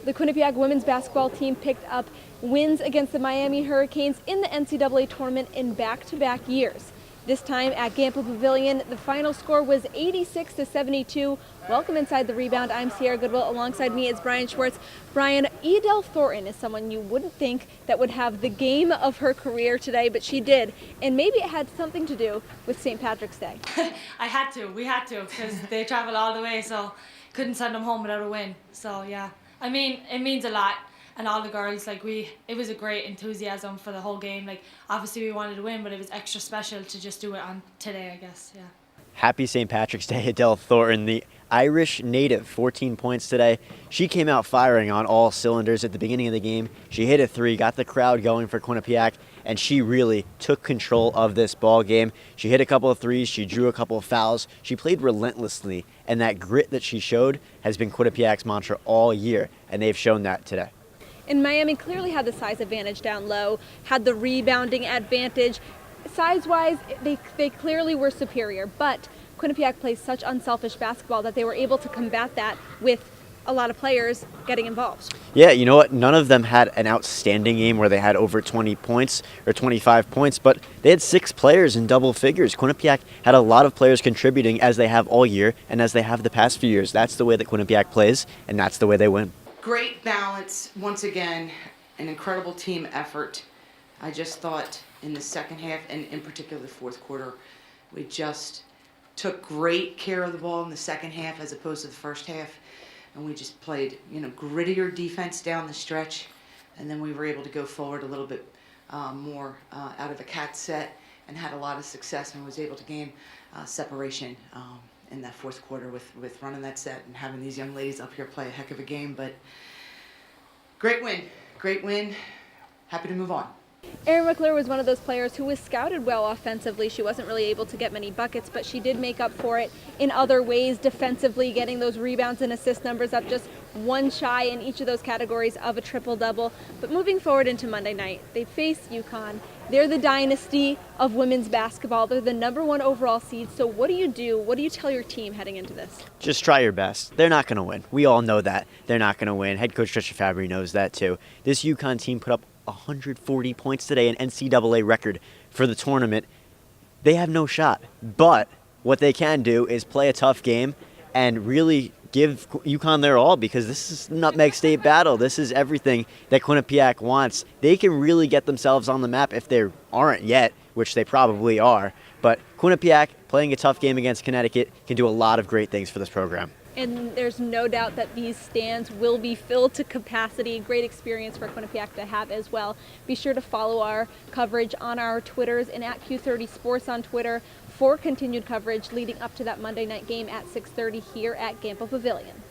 The Quinnipiac women's basketball team picked up wins against the Miami Hurricanes in the NCAA tournament in back-to-back years. This time at Gamble Pavilion, the final score was 86-72. Welcome inside the Rebound. I'm Sierra Goodwill. Alongside me is Bryan Schwartz. Bryan, Edel Thornton is someone you wouldn't think that would have the game of her career today, but she did. And maybe it had something to do with St. Patrick's Day. We had to, because they traveled all the way, so couldn't send them home without a win. So yeah, I mean, it means a lot. And all the girls, it was a great enthusiasm for the whole game. Obviously we wanted to win, but it was extra special to just do it on today, I guess, yeah. Happy St. Patrick's Day, Edel Thornton, the Irish native, 14 points today. She came out firing on all cylinders at the beginning of the game. She hit a three, got the crowd going for Quinnipiac, and she really took control of this ball game. She hit a couple of threes, she drew a couple of fouls. She played relentlessly, and that grit that she showed has been Quinnipiac's mantra all year, and they've shown that today. And Miami clearly had the size advantage down low, had the rebounding advantage. Size-wise, they clearly were superior, but Quinnipiac plays such unselfish basketball that they were able to combat that with a lot of players getting involved. Yeah, you know what? None of them had an outstanding game where they had over 20 points or 25 points, but they had 6 players in double figures. Quinnipiac had a lot of players contributing, as they have all year and as they have the past few years. That's the way that Quinnipiac plays, and that's the way they win. Great balance, once again, an incredible team effort. I just thought in the second half, and in particular the fourth quarter, we just took great care of the ball in the second half as opposed to the first half. And we just played, grittier defense down the stretch. And then we were able to go forward a little bit more out of a cat set and had a lot of success and was able to gain separation in that fourth quarter with running that set and having these young ladies up here play a heck of a game. But great win. Happy to move on. Erin McClure was one of those players who was scouted well offensively. She wasn't really able to get many buckets, but she did make up for it in other ways defensively, getting those rebounds and assist numbers up, just one shy in each of those categories of a triple-double. But moving forward into Monday night, they face UConn. They're the dynasty of women's basketball. They're the #1 overall seed. So what do you do? What do you tell your team heading into this? Just try your best. They're not going to win. We all know that. They're not going to win. Head coach Trisha Fabry knows that too. This UConn team put up 140 points today, an NCAA record for the tournament. They have no shot. But what they can do is play a tough game and really give UConn their all, because this is Nutmeg State battle. This is everything that Quinnipiac wants. They can really get themselves on the map if they aren't yet, which they probably are. But Quinnipiac, playing a tough game against Connecticut, can do a lot of great things for this program. And there's no doubt that these stands will be filled to capacity. Great experience for Quinnipiac to have as well. Be sure to follow our coverage on our Twitters and at Q30 Sports on Twitter for continued coverage leading up to that Monday night game at 6:30 here at Gamble Pavilion.